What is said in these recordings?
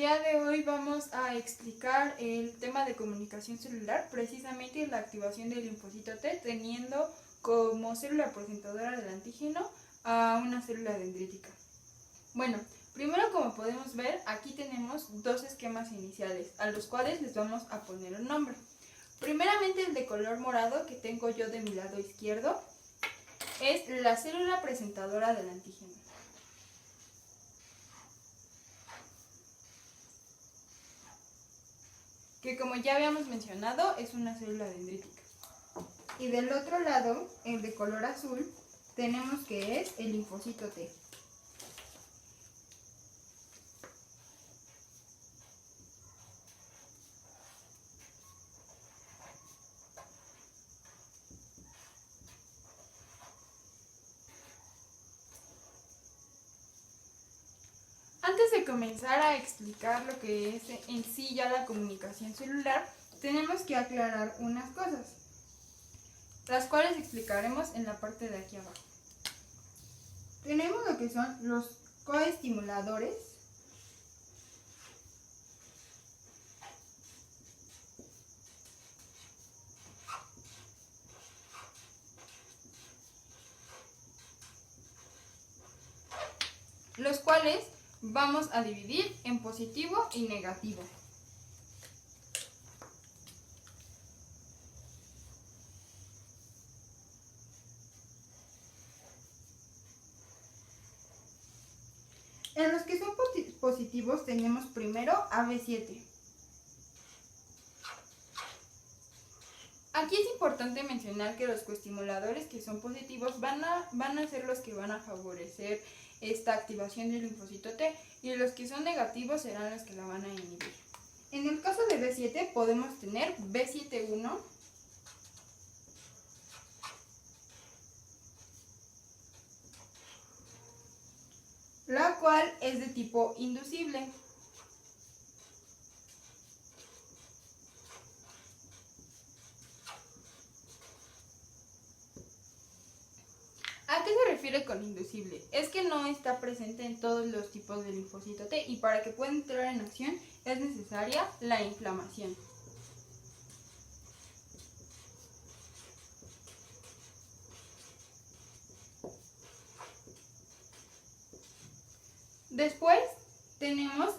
día de hoy vamos a explicar el tema de comunicación celular, precisamente la activación del linfocito T, teniendo como célula presentadora del antígeno a una célula dendrítica. Bueno, primero, como podemos ver, aquí tenemos dos esquemas iniciales, a los cuales les vamos a poner un nombre. Primeramente, el de color morado que tengo yo de mi lado izquierdo es la célula presentadora del antígeno. Que, como ya habíamos mencionado, es una célula dendrítica. Y del otro lado, el de color azul, tenemos que es el linfocito T. Antes de comenzar a explicar lo que es en sí ya la comunicación celular, tenemos que aclarar unas cosas, las cuales explicaremos en la parte de aquí abajo. Tenemos lo que son los coestimuladores, los cuales vamos a dividir en positivo y negativo. En los que son positivos tenemos primero AB7. Aquí es importante mencionar que los coestimuladores que son positivos van a ser los que van a favorecer esta activación del linfocito T, y los que son negativos serán los que la van a inhibir. En el caso de B7 podemos tener B7-1, la cual es de tipo inducible. ¿A qué se refiere con inducible? Es que no está presente en todos los tipos de linfocito T, y para que pueda entrar en acción es necesaria la inflamación. Después tenemos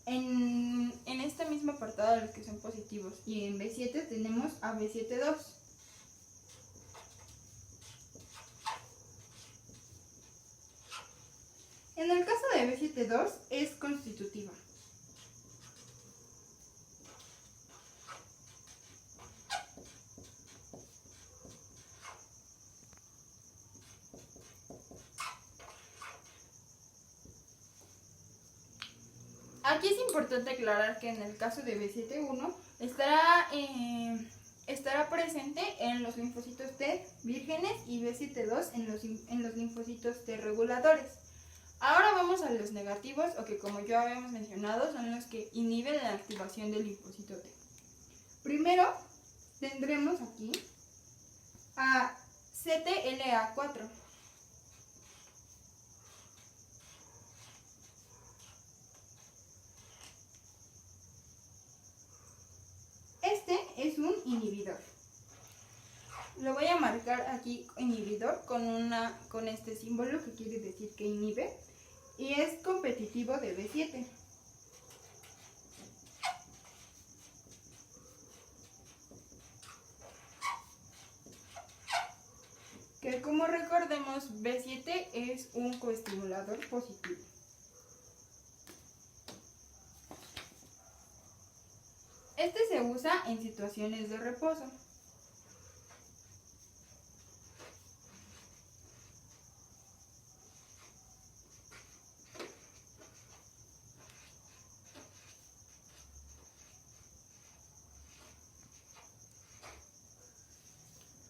en este mismo apartado de los que son positivos, y en B7 tenemos a B7-2. En el caso de B7-2 es constitutiva. Aquí es importante aclarar que en el caso de B7-1 estará presente en los linfocitos T vírgenes, y B7-2 en los linfocitos T reguladores. Ahora vamos a los negativos, o que, como ya habíamos mencionado, son los que inhiben la activación del linfocito T. Primero tendremos aquí a CTLA4. Este es un inhibidor. Lo voy a marcar aquí inhibidor con este símbolo que quiere decir que inhibe, y es competitivo de B7. Que, como recordemos, B7 es un coestimulador positivo. Este se usa en situaciones de reposo.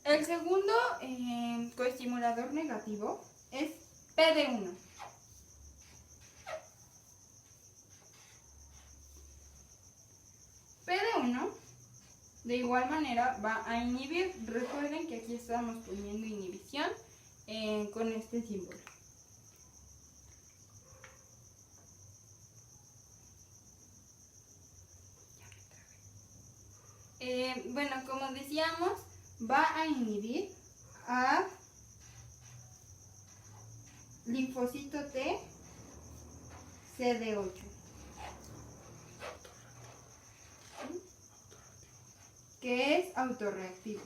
El segundo coestimulador negativo es PD1. PD1 de igual manera va a inhibir. Recuerden que aquí estamos poniendo inhibición con este símbolo. Bueno, como decíamos, va a inhibir a linfocito T CD8, que es autorreactivo.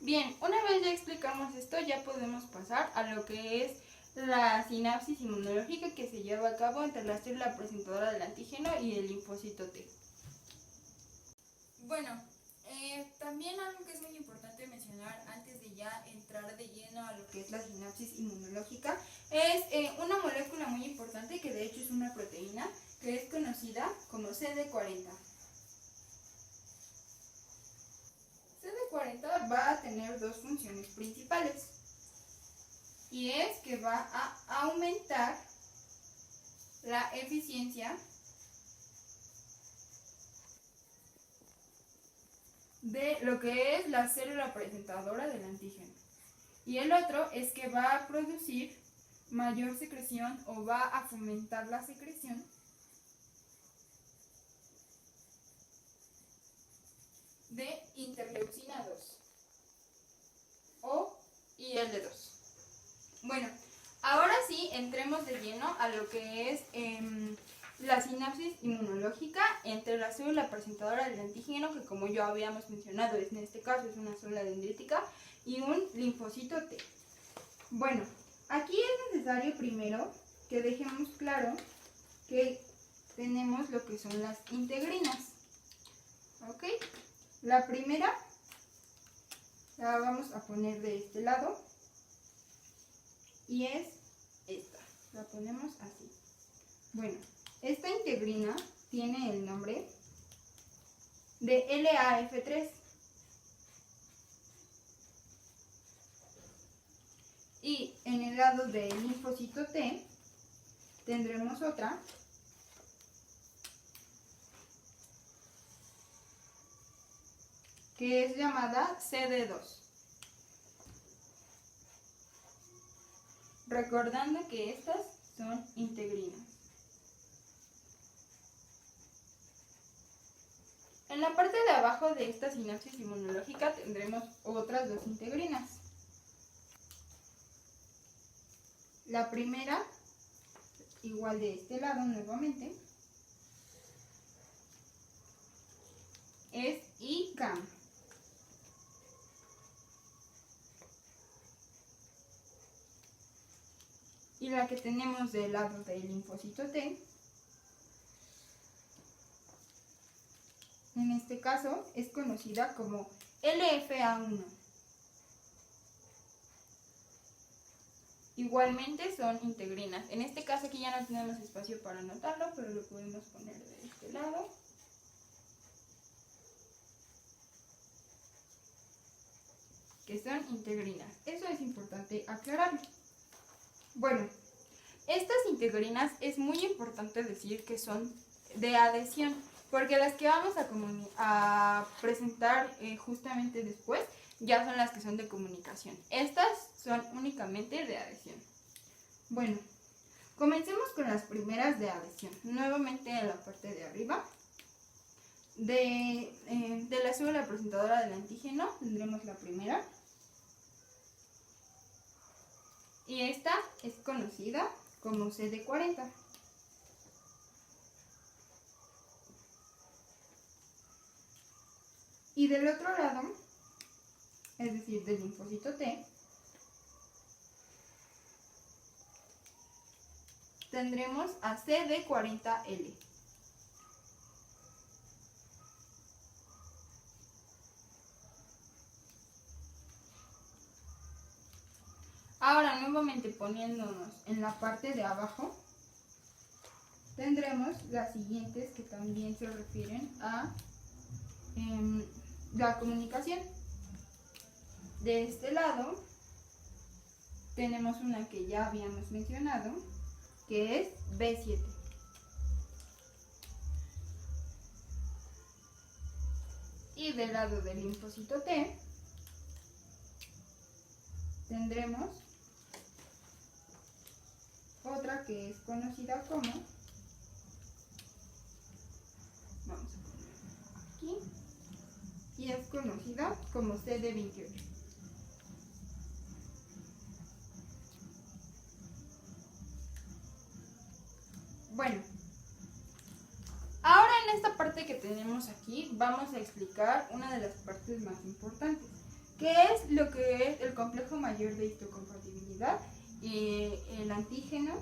Bien, una vez ya explicamos esto, ya podemos pasar a lo que es la sinapsis inmunológica que se lleva a cabo entre la célula presentadora del antígeno y el linfocito T. Bueno, también algo que es muy importante mencionar antes de ya entrar de lleno a lo que es la sinapsis inmunológica es una molécula muy importante que de hecho es una proteína que es conocida como CD40. CD40 va a tener dos funciones principales y es que va a aumentar la eficiencia de lo que es la célula presentadora del antígeno. Y el otro es que va a producir mayor secreción o va a fomentar la secreción de interleucina 2 o IL-2. Bueno, ahora sí entremos de lleno a lo que es la sinapsis inmunológica entre la célula presentadora del antígeno, que como ya habíamos mencionado, en este caso es una célula dendrítica, y un linfocito T. Bueno, aquí es necesario primero que dejemos claro que tenemos lo que son las integrinas. ¿Ok? La primera la vamos a poner de este lado y es esta. La ponemos así. Bueno, esta integrina tiene el nombre de LAF3. Y en el lado del linfocito T tendremos otra que es llamada CD2. Recordando que estas son integrinas. En la parte de abajo de esta sinapsis inmunológica tendremos otras dos integrinas. La primera, igual de este lado nuevamente, es ICAM. Y la que tenemos del lado del linfocito T, en este caso es conocida como LFA1. Igualmente son integrinas. En este caso aquí ya no tenemos espacio para anotarlo, pero lo podemos poner de este lado. Que son integrinas. Eso es importante aclararlo. Bueno, estas integrinas es muy importante decir que son de adhesión, porque las que vamos a presentar justamente después ya son las que son de comunicación. Estas son únicamente de adhesión. Bueno, comencemos con las primeras de adhesión. Nuevamente en la parte de arriba de la célula presentadora del antígeno tendremos la primera. Y esta es conocida como CD40. Y del otro lado, es decir, del linfocito T, tendremos a CD40L. Ahora, nuevamente poniéndonos en la parte de abajo, tendremos las siguientes que también se refieren a la comunicación. De este lado tenemos una que ya habíamos mencionado, que es B7. Y del lado del linfocito T tendremos otra que es conocida como, vamos a ponerla aquí, y es conocida como CD28. Bueno, ahora en esta parte que tenemos aquí vamos a explicar una de las partes más importantes, que es lo que es el complejo mayor de histocompatibilidad, el antígeno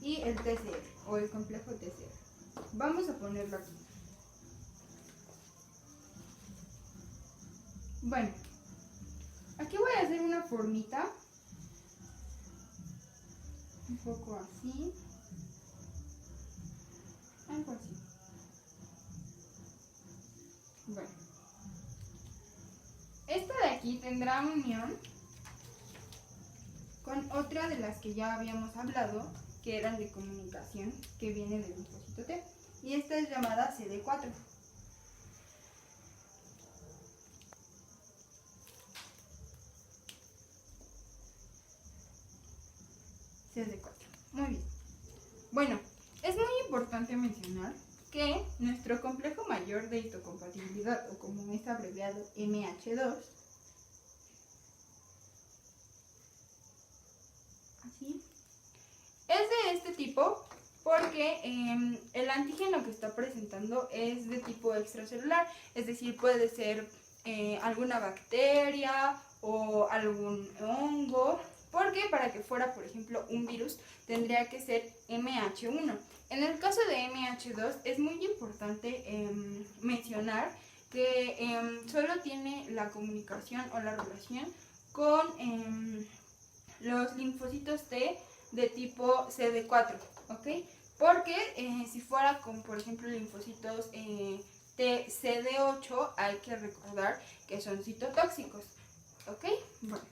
y el TCR o el complejo TCR. Vamos a ponerlo aquí. Bueno, aquí voy a hacer una formita, un poco así, algo así. Bueno, esta de aquí tendrá unión con otra de las que ya habíamos hablado, que eran de comunicación, que viene del linfocito T, y esta es llamada CD4. CD4. Muy bien. Bueno, es muy importante mencionar que nuestro complejo mayor de histocompatibilidad, o como es abreviado MH2, así, es de este tipo porque el antígeno que está presentando es de tipo extracelular, es decir, puede ser alguna bacteria o algún hongo, porque para que fuera, por ejemplo, un virus tendría que ser MH1. En el caso de MH2 es muy importante mencionar que solo tiene la comunicación o la relación con los linfocitos T de tipo CD4, ¿ok? Porque si fuera con, por ejemplo, linfocitos T CD8, hay que recordar que son citotóxicos, ¿ok? Bueno,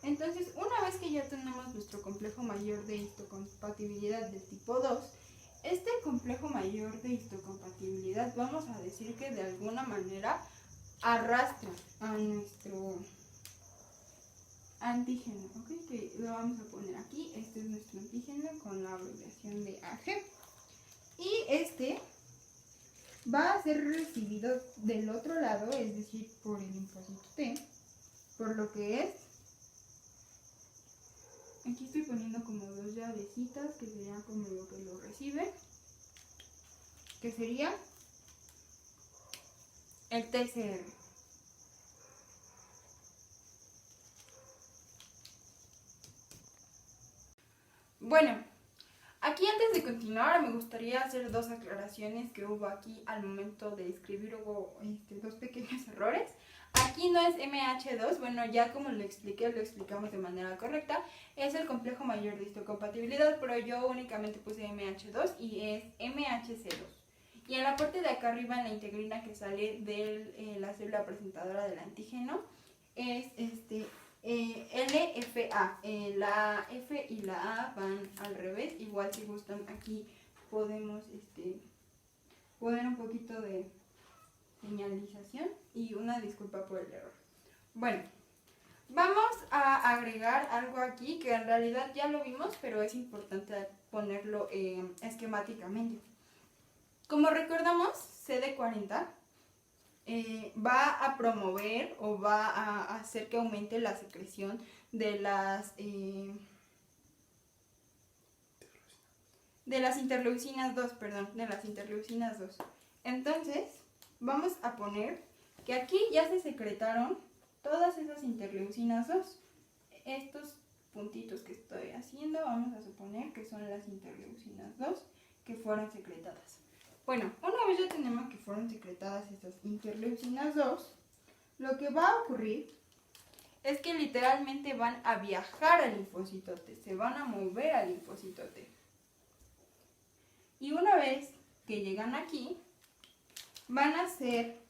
entonces una vez que ya tenemos nuestro complejo mayor de histocompatibilidad de tipo 2, este complejo mayor de histocompatibilidad vamos a decir que de alguna manera arrastra a nuestro antígeno, ¿ok? Que lo vamos a poner aquí. Este es nuestro antígeno con la abreviación de AG. Y este va a ser recibido del otro lado, es decir, por el linfocito T, por lo que es, aquí estoy poniendo como dos llavecitas, que serían como lo que lo recibe, que sería el TCR. Bueno, aquí antes de continuar me gustaría hacer dos aclaraciones que hubo aquí al momento de escribir, hubo dos pequeños errores. Aquí no es MH2, bueno, ya como lo expliqué, lo explicamos de manera correcta, es el complejo mayor de histocompatibilidad, pero yo únicamente puse MH2 y es MHC2. Y en la parte de acá arriba, en la integrina que sale de la célula presentadora del antígeno, es LFA. La F y la A van al revés. Igual si gustan aquí podemos poner un poquito de señalización y una disculpa por el error. Bueno, vamos a agregar algo aquí que en realidad ya lo vimos, pero es importante ponerlo esquemáticamente. Como recordamos, CD40 va a promover o va a hacer que aumente la secreción de las interleucinas 2, perdón, de las interleucinas 2. Entonces, vamos a poner que aquí ya se secretaron todas esas interleucinas 2. Estos puntitos que estoy haciendo, vamos a suponer que son las interleucinas 2 que fueron secretadas. Bueno, una vez ya tenemos que fueron secretadas estas interleucinas 2, lo que va a ocurrir es que literalmente van a viajar al linfocito T, se van a mover al linfocito T. Y una vez que llegan aquí, van a ser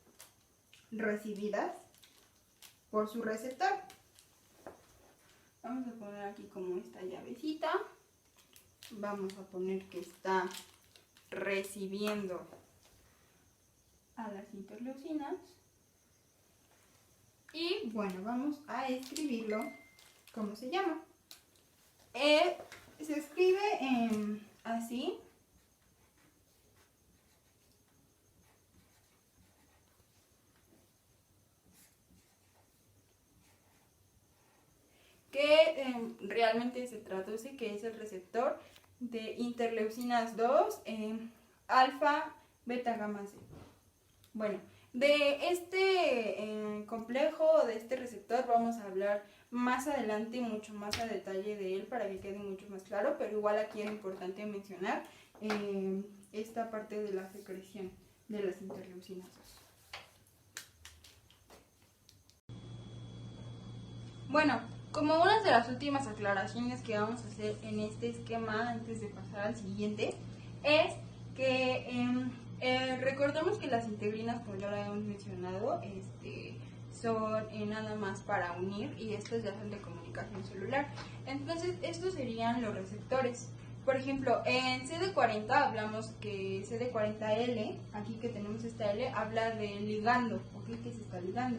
recibidas por su receptor. Vamos a poner aquí como esta llavecita. Vamos a poner que está recibiendo a las interleucinas. Y bueno, vamos a escribirlo. ¿Cómo se llama? Se escribe así. Que realmente se traduce que es el receptor de interleucinas 2, alfa, beta, gamma, C. Bueno, de este complejo, de este receptor, vamos a hablar más adelante, mucho más a detalle de él para que quede mucho más claro, pero igual aquí era importante mencionar esta parte de la secreción de las interleucinas 2. Bueno, como una de las últimas aclaraciones que vamos a hacer en este esquema antes de pasar al siguiente es que recordemos que las integrinas, como ya lo habíamos mencionado, son nada más para unir y estas ya son de comunicación celular. Entonces estos serían los receptores. Por ejemplo, en CD40 hablamos que CD40L, aquí que tenemos esta L, habla de ligando, ¿ok? Que se está ligando.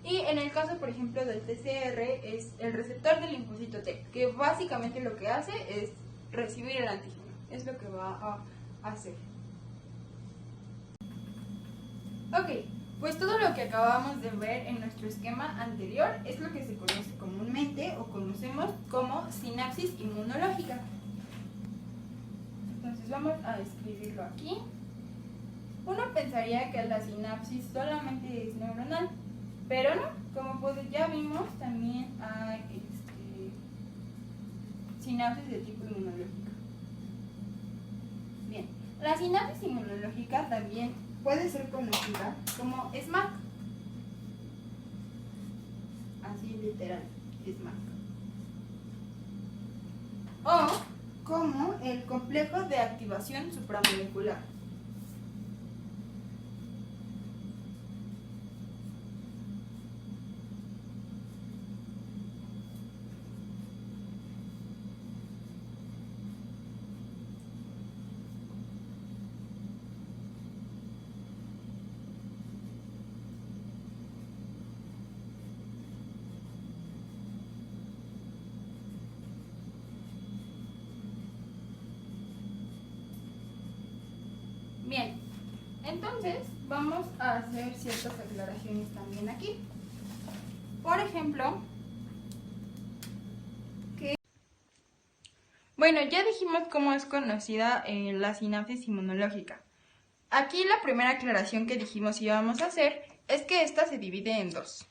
Y en el caso, por ejemplo, del TCR, es el receptor del linfocito T, que básicamente lo que hace es recibir el antígeno. Es lo que va a hacer. Ok, pues todo lo que acabamos de ver en nuestro esquema anterior es lo que se conoce comúnmente o conocemos como sinapsis inmunológica. Entonces vamos a escribirlo aquí. Uno pensaría que la sinapsis solamente es neuronal, pero no, como pues ya vimos, también hay sinapsis de tipo inmunológica. Bien, la sinapsis inmunológica también puede ser conocida como SMAC. Así literal, SMAC. O como el complejo de activación supramolecular. Bien, entonces vamos a hacer ciertas aclaraciones también aquí. Por ejemplo, bueno, ya dijimos cómo es conocida la sinapsis inmunológica. Aquí la primera aclaración que dijimos íbamos a hacer es que esta se divide en dos.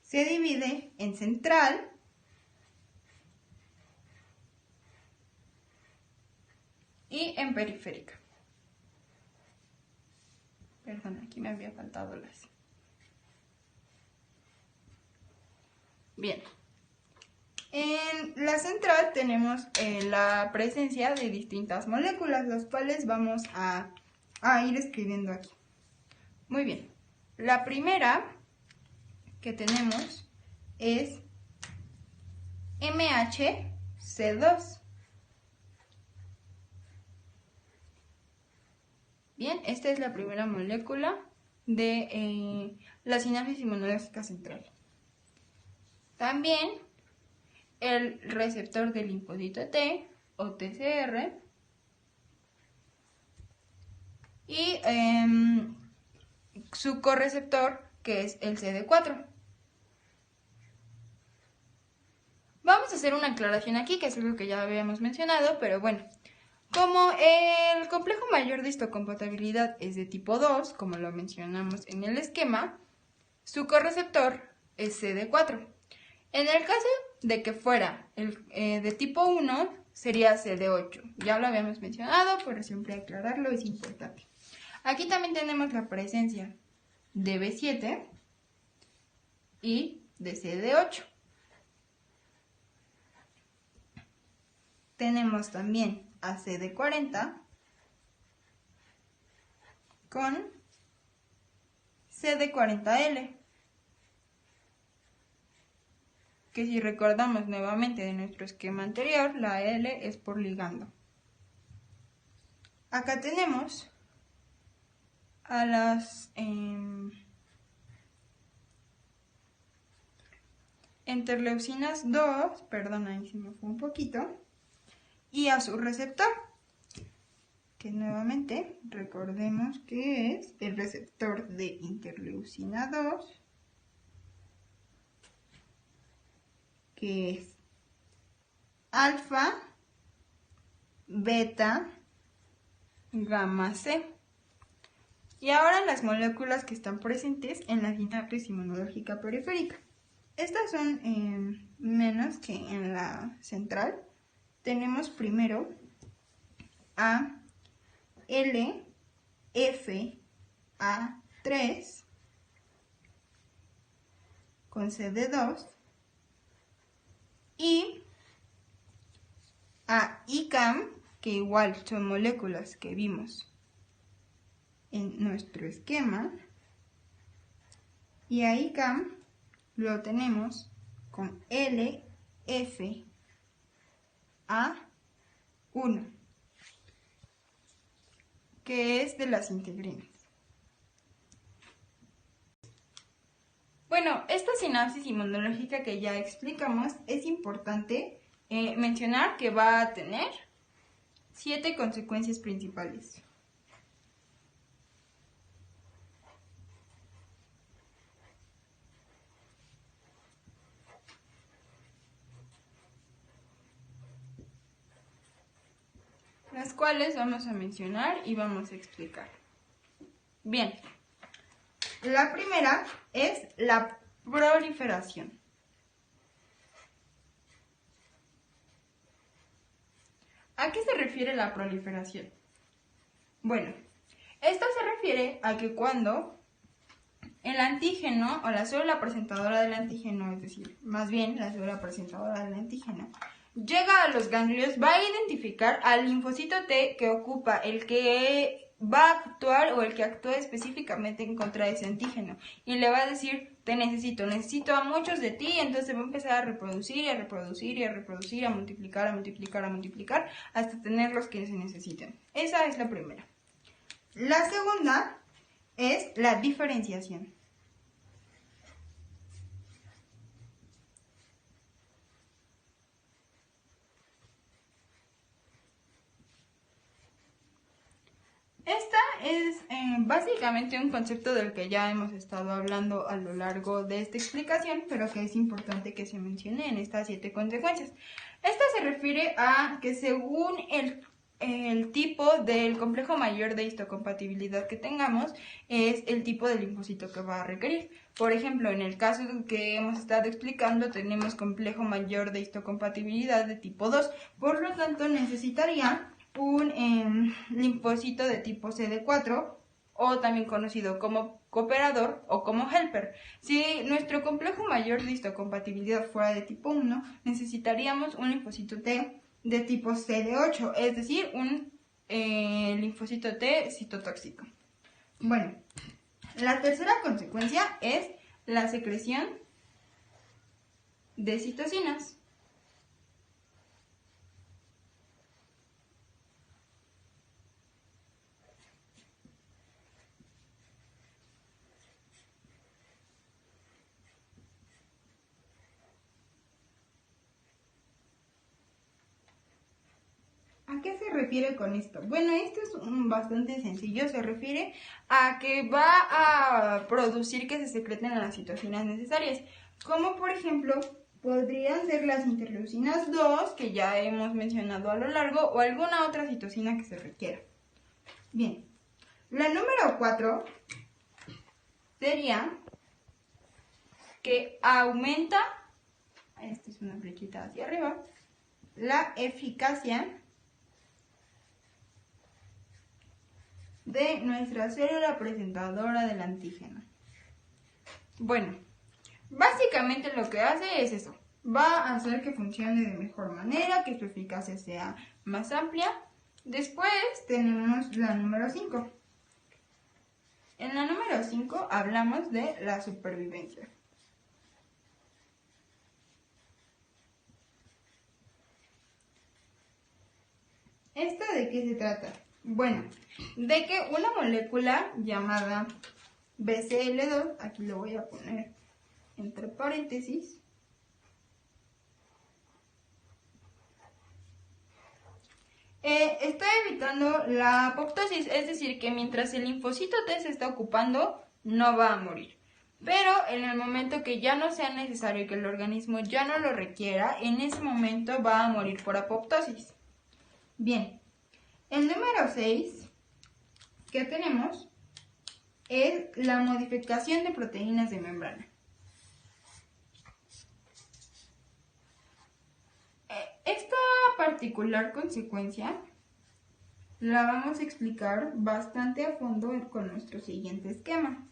Se divide en central y en periférica. Perdón, aquí me había faltado la C. Bien. En la central tenemos la presencia de distintas moléculas, las cuales vamos a ir escribiendo aquí. Muy bien. La primera que tenemos es MHC2. Bien, esta es la primera molécula de la sinapsis inmunológica central. También el receptor del linfocito T o TCR y su correceptor, que es el CD4. Vamos a hacer una aclaración aquí, que es algo que ya habíamos mencionado, pero bueno. Como el complejo mayor de histocompatibilidad es de tipo 2, como lo mencionamos en el esquema, su correceptor es CD4. En el caso de que fuera de tipo 1, sería CD8. Ya lo habíamos mencionado, pero siempre aclararlo es importante. Aquí también tenemos la presencia de B7 y de CD8. Tenemos también a CD40 con CD40L, que si recordamos nuevamente de nuestro esquema anterior, la L es por ligando. Acá tenemos a las interleucinas 2, perdón, ahí se me fue un poquito, y a su receptor, que nuevamente recordemos que es el receptor de interleucina 2, que es alfa, beta, gamma C. Y ahora las moléculas que están presentes en la sinapsis inmunológica periférica. Estas son menos que en la central. Tenemos primero a L, F, A3 con CD2 y a ICAM, que igual son moléculas que vimos en nuestro esquema, y a ICAM lo tenemos con L, F, A1, que es de las integrinas. Bueno, esta sinapsis inmunológica que ya explicamos, es importante mencionar que va a tener 7 consecuencias principales. Las cuales vamos a mencionar y vamos a explicar. Bien, la primera es la proliferación. ¿A qué se refiere la proliferación? Bueno, esto se refiere a que cuando el antígeno o la célula presentadora del antígeno, es decir, más bien la célula presentadora del antígeno, llega a los ganglios, va a identificar al linfocito T que ocupa el que va a actuar o el que actúa específicamente en contra de ese antígeno y le va a decir, te necesito a muchos de ti, entonces va a empezar a reproducir y a reproducir y a reproducir, a multiplicar, a multiplicar, a multiplicar, hasta tener los que se necesiten. Esa es la primera. La segunda es la diferenciación. Esta es básicamente un concepto del que ya hemos estado hablando a lo largo de esta explicación, pero que es importante que se mencione en estas 7 consecuencias. Esta se refiere a que según el tipo del complejo mayor de histocompatibilidad que tengamos, es el tipo de linfocito que va a requerir. Por ejemplo, en el caso que hemos estado explicando, tenemos complejo mayor de histocompatibilidad de tipo 2, por lo tanto necesitaría un linfocito de tipo CD4 o también conocido como cooperador o como helper. Si nuestro complejo mayor de histocompatibilidad fuera de tipo 1, necesitaríamos un linfocito T de tipo CD8, es decir, un linfocito T citotóxico. Bueno, la tercera consecuencia es la secreción de citocinas. ¿A qué se refiere con esto? Bueno, esto es bastante sencillo, se refiere a que va a producir que se secreten las citocinas necesarias, como por ejemplo podrían ser las interleucinas 2, que ya hemos mencionado a lo largo, o alguna otra citocina que se requiera. Bien, la número 4 sería que aumenta, esta es una flechita hacia arriba, la eficacia de nuestra célula presentadora del antígeno. Bueno, básicamente lo que hace es eso. Va a hacer que funcione de mejor manera, que su eficacia sea más amplia. Después tenemos la número 5. En la número 5 hablamos de la supervivencia. ¿Esta de qué se trata? Bueno, de que una molécula llamada BCL2, aquí lo voy a poner entre paréntesis, está evitando la apoptosis, es decir, que mientras el linfocito T se está ocupando, no va a morir. Pero en el momento que ya no sea necesario y que el organismo ya no lo requiera, en ese momento va a morir por apoptosis. Bien, el número 6 que tenemos es la modificación de proteínas de membrana. Esta particular consecuencia la vamos a explicar bastante a fondo con nuestro siguiente esquema.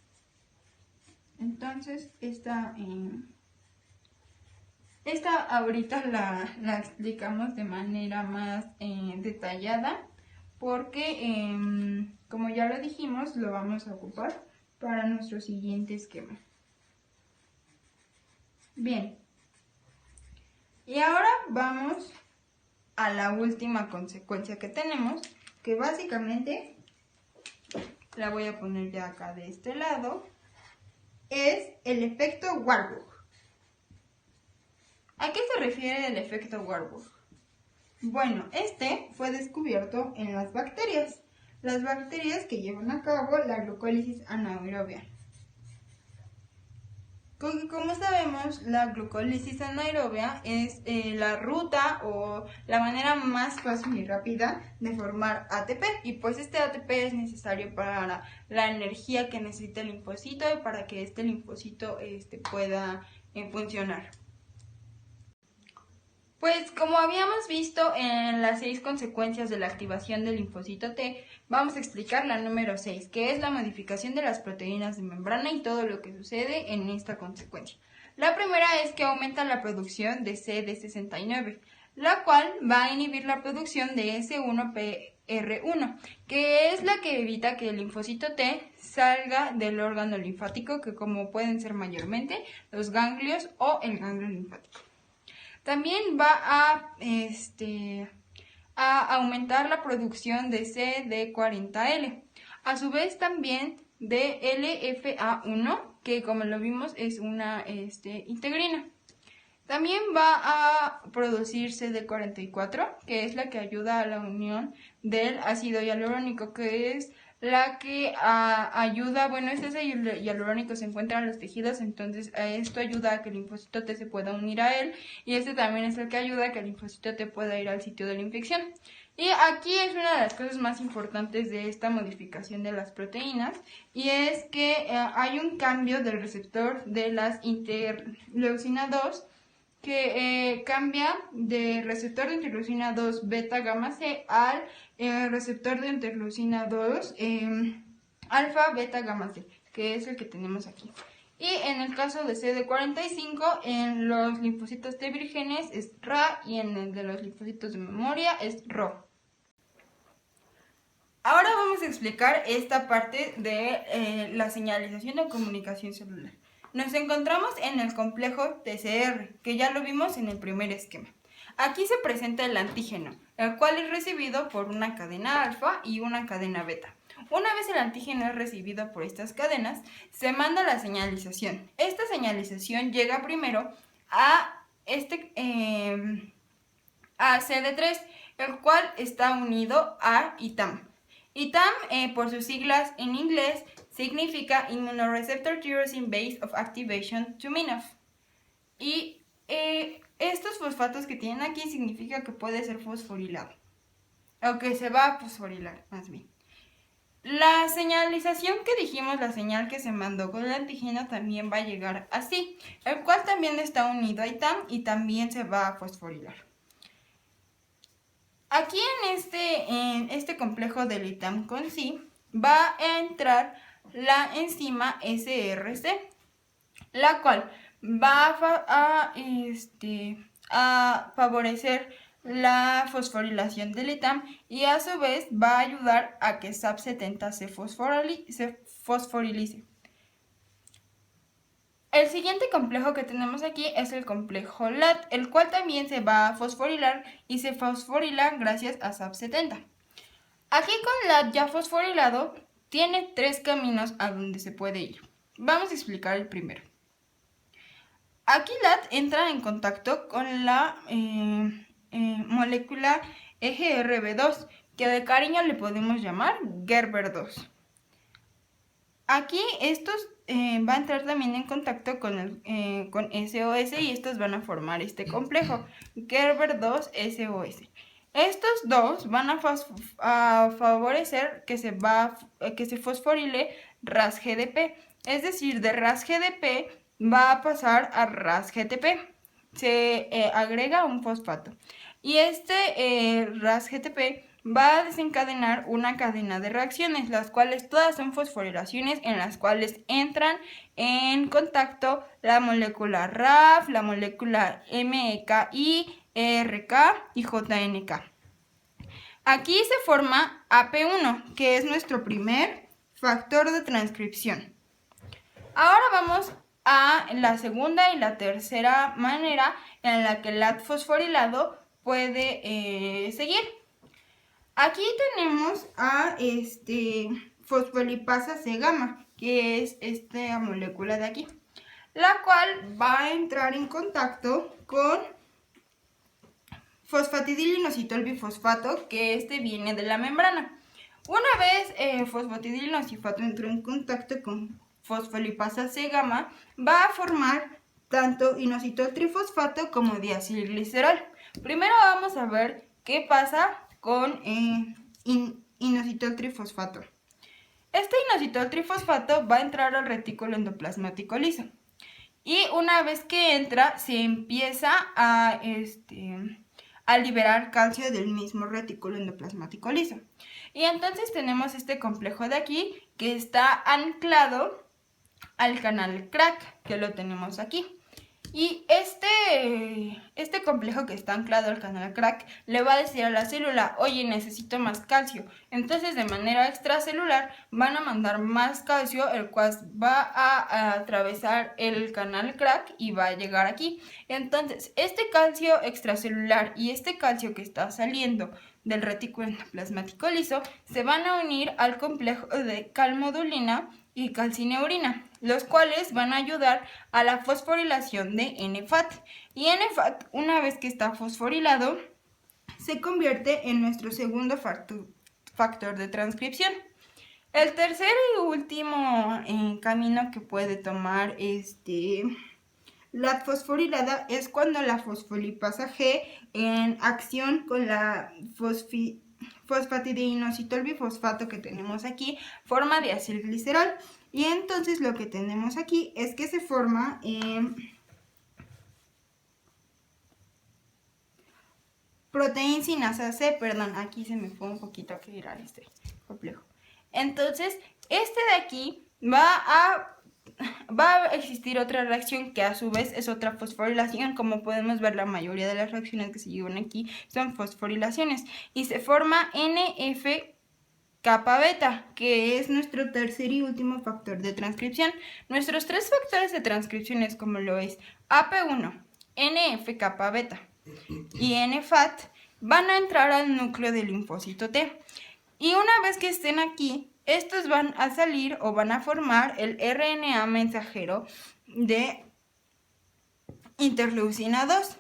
Entonces, esta ahorita la explicamos de manera más detallada porque, como ya lo dijimos, lo vamos a ocupar para nuestro siguiente esquema. Bien, y ahora vamos a la última consecuencia que tenemos, que básicamente, la voy a poner ya acá de este lado, es el efecto Warburg. ¿A qué se refiere el efecto Warburg? Bueno, este fue descubierto en las bacterias que llevan a cabo la glucólisis anaerobia. Como sabemos, la glucólisis anaerobia es la ruta o la manera más fácil y rápida de formar ATP, y pues este ATP es necesario para la energía que necesita el linfocito y para que este linfocito pueda funcionar. Pues como habíamos visto en las 6 consecuencias de la activación del linfocito T, vamos a explicar la número 6, que es la modificación de las proteínas de membrana y todo lo que sucede en esta consecuencia. La primera es que aumenta la producción de CD69, la cual va a inhibir la producción de S1PR1, que es la que evita que el linfocito T salga del órgano linfático, que como pueden ser mayormente los ganglios o el ganglio linfático. También va a aumentar la producción de CD40L. A su vez también de LFA1, que como lo vimos es una integrina. También va a producir CD44, que es la que ayuda a la unión del ácido hialurónico, que es la que ayuda, bueno, este ácido hialurónico se encuentra en los tejidos, entonces esto ayuda a que el linfocito T se pueda unir a él, y este también es el que ayuda a que el linfocito T pueda ir al sitio de la infección. Y aquí es una de las cosas más importantes de esta modificación de las proteínas, y es que hay un cambio del receptor de las interleucina 2, que cambia de receptor de interleucina 2 beta gamma C al receptor de interleucina 2 alfa beta gamma C, que es el que tenemos aquí. Y en el caso de CD45, en los linfocitos T vírgenes es Ra, y en el de los linfocitos de memoria es Ro. Ahora vamos a explicar esta parte de la señalización de comunicación celular. Nos encontramos en el complejo TCR, que ya lo vimos en el primer esquema. Aquí se presenta el antígeno, el cual es recibido por una cadena alfa y una cadena beta. Una vez el antígeno es recibido por estas cadenas, se manda la señalización. Esta señalización llega primero a CD3, el cual está unido a ITAM. ITAM, por sus siglas en inglés, significa Immunoreceptor Tyrosine Base of Activation to MINOF. Y estos fosfatos que tienen aquí significa que puede ser fosforilado, o que se va a fosforilar, más bien. La señalización que dijimos, la señal que se mandó con el antígeno, también va a llegar así, el cual también está unido a ITAM y también se va a fosforilar. Aquí en este complejo del ITAM con sí va a entrar la enzima SRC, la cual va a favorecer la fosforilación del ITAM y a su vez va a ayudar a que SAP70 se fosforilice. El siguiente complejo que tenemos aquí es el complejo LAT, el cual también se va a fosforilar y se fosforila gracias a SAP70. Aquí con LAT ya fosforilado tiene 3 caminos a donde se puede ir. Vamos a explicar el primero. Aquí LAT entra en contacto con la molécula EGRB2, que de cariño le podemos llamar Gerber2. Aquí estos van a entrar también en contacto con SOS y estos van a formar este complejo, Gerber2-SOS. Estos dos van a favorecer que se fosforile RAS-GDP, es decir, de RAS-GDP va a pasar a RAS-GTP. Se agrega un fosfato. Y este RAS-GTP va a desencadenar una cadena de reacciones, las cuales todas son fosforilaciones en las cuales entran en contacto la molécula RAF, la molécula MEKI, ERK y JNK. Aquí se forma AP1, que es nuestro primer factor de transcripción. Ahora vamos a la segunda y la tercera manera en la que el fosforilado puede seguir. Aquí tenemos a fosfolipasa C-gamma, que es esta molécula de aquí, la cual va a entrar en contacto con fosfatidilinositol bifosfato, que viene de la membrana. Una vez fosfatidilinosifato entró en contacto con fosfolipasa C-gamma, va a formar tanto inositol trifosfato como diacilglicerol. Primero vamos a ver qué pasa con inositol trifosfato. Este inositol trifosfato va a entrar al retículo endoplasmático liso. Y una vez que entra, se empieza a liberar calcio del mismo retículo endoplasmático liso. Y entonces tenemos este complejo de aquí que está anclado al canal CRAC, que lo tenemos aquí. Y este complejo que está anclado al canal CRAC le va a decir a la célula, oye, necesito más calcio. Entonces, de manera extracelular, van a mandar más calcio, el cual va a atravesar el canal CRAC y va a llegar aquí. Entonces, este calcio extracelular y este calcio que está saliendo del retículo endoplasmático liso se van a unir al complejo de calmodulina y calcineurina, los cuales van a ayudar a la fosforilación de NFAT. Y NFAT, una vez que está fosforilado, se convierte en nuestro segundo factor de transcripción. El tercer y último camino que puede tomar la fosforilada es cuando la fosfolipasa G, en acción con la fosfatideinositol bifosfato que tenemos aquí, forma diacilglicerol. Y entonces lo que tenemos aquí es que se forma proteína sinasa C, perdón, aquí se me fue un poquito a girar este complejo. Entonces, de aquí va a existir otra reacción que a su vez es otra fosforilación. Como podemos ver, la mayoría de las reacciones que se llevan aquí son fosforilaciones y se forma NF-kappa beta, que es nuestro tercer y último factor de transcripción. Nuestros tres factores de transcripción es como lo es AP1, NF-kappa beta y NFAT, van a entrar al núcleo del linfocito T. Y una vez que estén aquí, estos van a salir o van a formar el RNA mensajero de interleucina 2.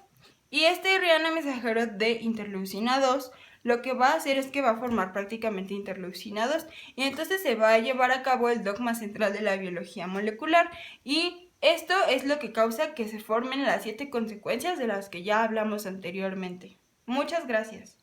Y este RNA mensajero de interleucina 2 lo que va a hacer es que va a formar prácticamente interleucina 2. Y entonces se va a llevar a cabo el dogma central de la biología molecular. Y esto es lo que causa que se formen las 7 consecuencias de las que ya hablamos anteriormente. Muchas gracias.